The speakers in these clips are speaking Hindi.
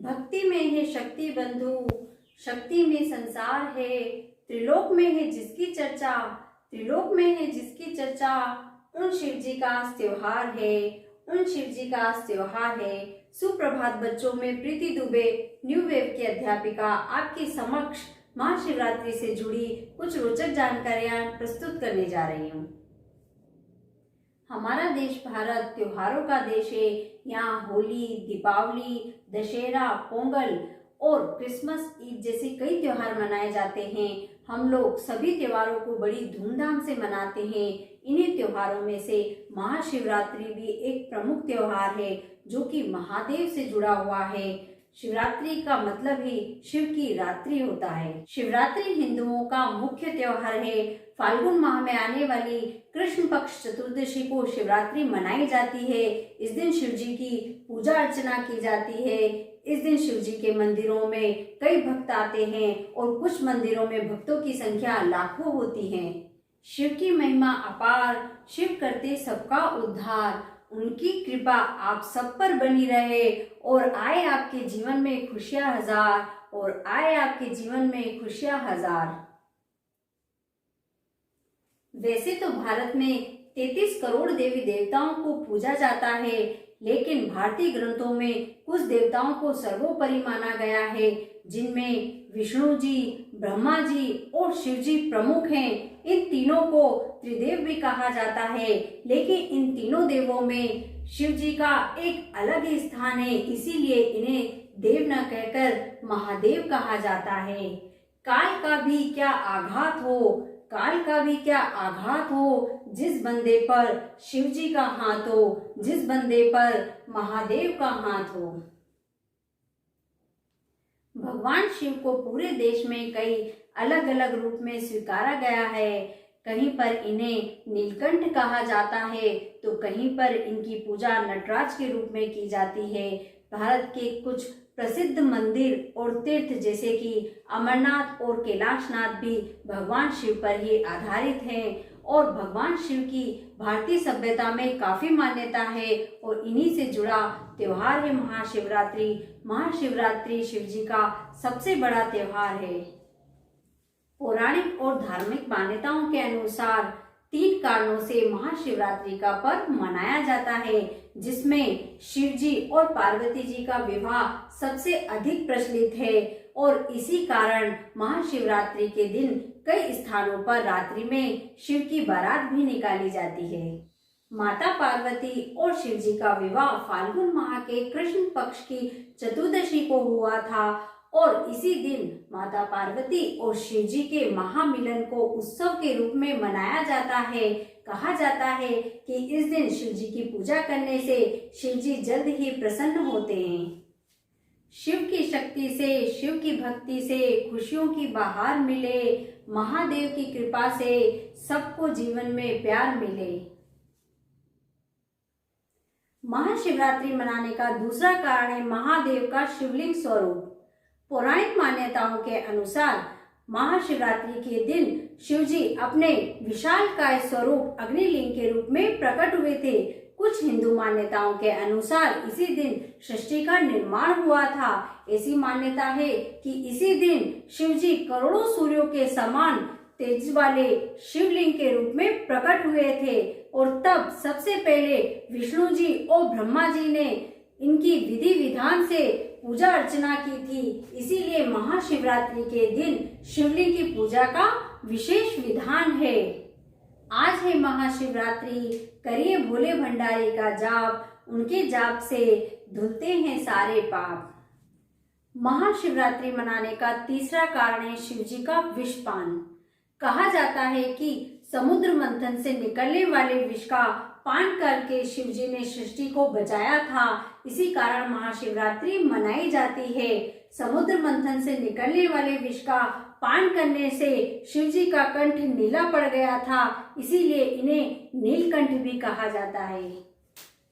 भक्ति में है शक्ति बंधु, शक्ति में संसार है। त्रिलोक में है जिसकी चर्चा, त्रिलोक में है जिसकी चर्चा, उन शिव जी का त्योहार है, उन शिव जी का त्योहार है। सुप्रभात बच्चों, में प्रीति दुबे न्यू वेव की अध्यापिका आपके समक्ष महाशिवरात्रि से जुड़ी कुछ रोचक जानकारियां प्रस्तुत करने जा रही हूँ। हमारा देश भारत त्योहारों का देश है। यहाँ होली, दीपावली, दशहरा, पोंगल और क्रिसमस, ईद जैसे कई त्योहार मनाए जाते हैं। हम लोग सभी त्योहारों को बड़ी धूमधाम से मनाते हैं। इन्हीं त्योहारों में से महाशिवरात्रि भी एक प्रमुख त्योहार है जो कि महादेव से जुड़ा हुआ है। शिवरात्रि का मतलब ही शिव की रात्रि होता है। शिवरात्रि हिंदुओं का मुख्य त्योहार है। फाल्गुन माह में आने वाली कृष्ण पक्ष चतुर्दशी को शिवरात्रि मनाई जाती है। इस दिन शिव जी की पूजा अर्चना की जाती है। इस दिन शिव जी के मंदिरों में कई भक्त आते हैं और कुछ मंदिरों में भक्तों की संख्या लाखों होती है। शिव की महिमा अपार, शिव करते सबका उद्धार। उनकी कृपा आप सब पर बनी रहे और आए आपके जीवन में खुशियां हजार, और आए आपके जीवन में खुशियां हजार। वैसे तो भारत में 33 करोड़ देवी देवताओं को पूजा जाता है, लेकिन भारतीय ग्रंथों में कुछ देवताओं को सर्वोपरि माना गया है, जिनमें विष्णु जी, ब्रह्मा जी और शिव जी प्रमुख हैं। इन तीनों को त्रिदेव भी कहा जाता है, लेकिन इन तीनों देवों में शिव जी का एक अलग ही स्थान है, इसीलिए इन्हें देव न कहकर महादेव कहा जाता है। काल का भी क्या आघात हो, काल का भी क्या आघात हो, जिस बंदे पर शिव जी का हाथ हो, जिस बंदे पर महादेव का हाथ हो। भगवान शिव को पूरे देश में कई अलग अलग रूप में स्वीकारा गया है। कहीं पर इन्हें नीलकंठ कहा जाता है तो कहीं पर इनकी पूजा नटराज के रूप में की जाती है। भारत के कुछ प्रसिद्ध मंदिर और तीर्थ जैसे कि अमरनाथ और कैलाशनाथ भी भगवान शिव पर ही आधारित हैं, और भगवान शिव की भारतीय सभ्यता में काफी मान्यता है, और इन्हीं से जुड़ा त्योहार है महाशिवरात्रि। महाशिवरात्रि शिव जी का सबसे बड़ा त्योहार है। पौराणिक और धार्मिक मान्यताओं के अनुसार 3 कारणों से महाशिवरात्रि का पर्व मनाया जाता है, जिसमें शिव जी और पार्वती जी का विवाह सबसे अधिक प्रचलित है, और इसी कारण महाशिवरात्रि के दिन कई स्थानों पर रात्रि में शिव की बारात भी निकाली जाती है। माता पार्वती और शिव जी का विवाह फाल्गुन माह के कृष्ण पक्ष की चतुर्दशी को हुआ था, और इसी दिन माता पार्वती और शिव जी के महामिलन को उत्सव के रूप में मनाया जाता है। कहा जाता है कि इस दिन शिव जी की पूजा करने से शिव जी जल्द ही प्रसन्न होते हैं। शिव की शक्ति से, शिव की भक्ति से खुशियों की बहार मिले, महादेव की कृपा से सबको जीवन में प्यार मिले। महाशिवरात्रि मनाने का दूसरा कारण है महादेव का शिवलिंग स्वरूप। पौराणिक मान्यताओं के अनुसार महाशिवरात्रि के दिन शिव जी अपने विशालकाय स्वरूप अग्निलिंग के रूप में प्रकट हुए थे। कुछ हिंदू मान्यताओं के अनुसार इसी दिन सृष्टि का निर्माण हुआ था। ऐसी मान्यता है कि इसी दिन शिव जी करोड़ों सूर्यों के समान तेज वाले शिवलिंग के रूप में प्रकट हुए थे, और तब सबसे पहले विष्णु जी और ब्रह्मा जी ने इनकी विधि विधान से पूजा अर्चना की थी। इसीलिए महाशिवरात्रि के दिन शिवलिंग की पूजा का विशेष विधान है। आज है महाशिवरात्रि, करिए भोले भंडारी का जाप, उनके जाप से धुलते हैं सारे पाप। महाशिवरात्रि मनाने का तीसरा कारण है शिव जी का विषपान। कहा जाता है कि समुद्र मंथन से निकलने वाले विष का पान करके शिव जी ने सृष्टि को बचाया था। इसी कारण महाशिवरात्रि मनाई जाती है। समुद्र मंथन से निकलने वाले विष का पान करने से शिव जी का कंठ नीला पड़ गया था, इसीलिए इन्हें नीलकंठ भी कहा जाता है।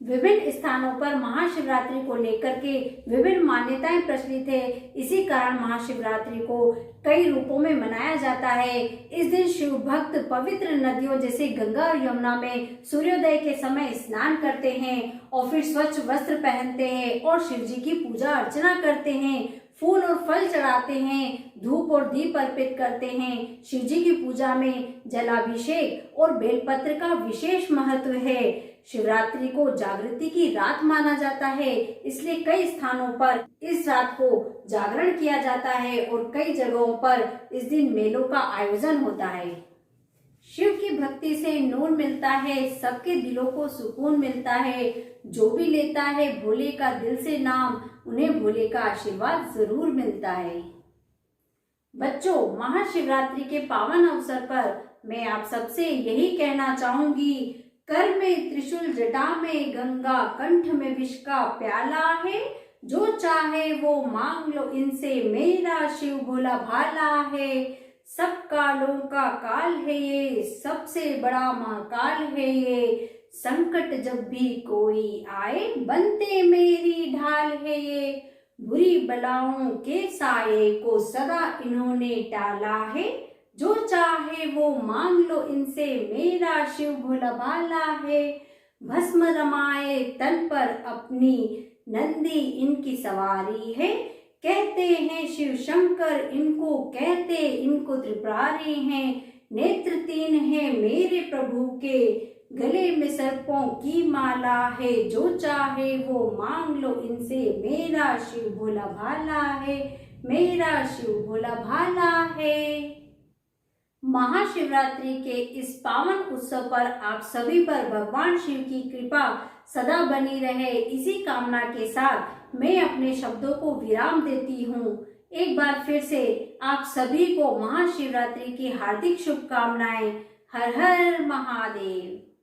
विभिन्न स्थानों पर महाशिवरात्रि को लेकर के विभिन्न मान्यताएं प्रचलित है। इसी कारण महाशिवरात्रि को कई रूपों में मनाया जाता है। इस दिन शिव भक्त पवित्र नदियों जैसे गंगा और यमुना में सूर्योदय के समय स्नान करते हैं और फिर स्वच्छ वस्त्र पहनते हैं और शिव जी की पूजा अर्चना करते हैं, फूल और फल चढ़ाते हैं, धूप और दीप अर्पित करते हैं। शिव जी की पूजा में जलाभिषेक और बेलपत्र का विशेष महत्व है। शिवरात्रि को जागृति की रात माना जाता है, इसलिए कई स्थानों पर इस रात को जागरण किया जाता है और कई जगहों पर इस दिन मेलों का आयोजन होता है। शिव की भक्ति से नूर मिलता है, सबके दिलों को सुकून मिलता है। जो भी लेता है भोले का दिल से नाम, उन्हें भोले का आशीर्वाद जरूर मिलता है। बच्चों, महाशिवरात्रि के पावन अवसर पर मैं आप सबसे यही कहना चाहूंगी, कर में त्रिशूल, जटा में गंगा, कंठ में विष का प्याला है। जो चाहे वो मांग लो इनसे, मेरा शिव भोला भाला है। सब कालों का काल है ये, सबसे बड़ा महाकाल है ये। संकट जब भी कोई आए, बनते मेरी ढाल है ये। बुरी बलाओं के साये को सदा इन्होंने टाला है। जो चाहे वो मांग लो इनसे, मेरा शिव भोला भाला है। भस्म रमाए तन पर अपनी, नंदी इनकी सवारी है। कहते हैं शिव शंकर इनको, कहते इनको त्रिपुरारी हैं। नेत्र तीन है मेरे प्रभु के, गले में सर्पों की माला है। जो चाहे वो मांग लो इनसे, मेरा शिव भोला भाला है, मेरा शिव भोला भाला है। महाशिवरात्रि के इस पावन उत्सव पर आप सभी पर भगवान शिव की कृपा सदा बनी रहे, इसी कामना के साथ मैं अपने शब्दों को विराम देती हूँ। एक बार फिर से आप सभी को महाशिवरात्रि की हार्दिक शुभकामनाएं। हर हर महादेव।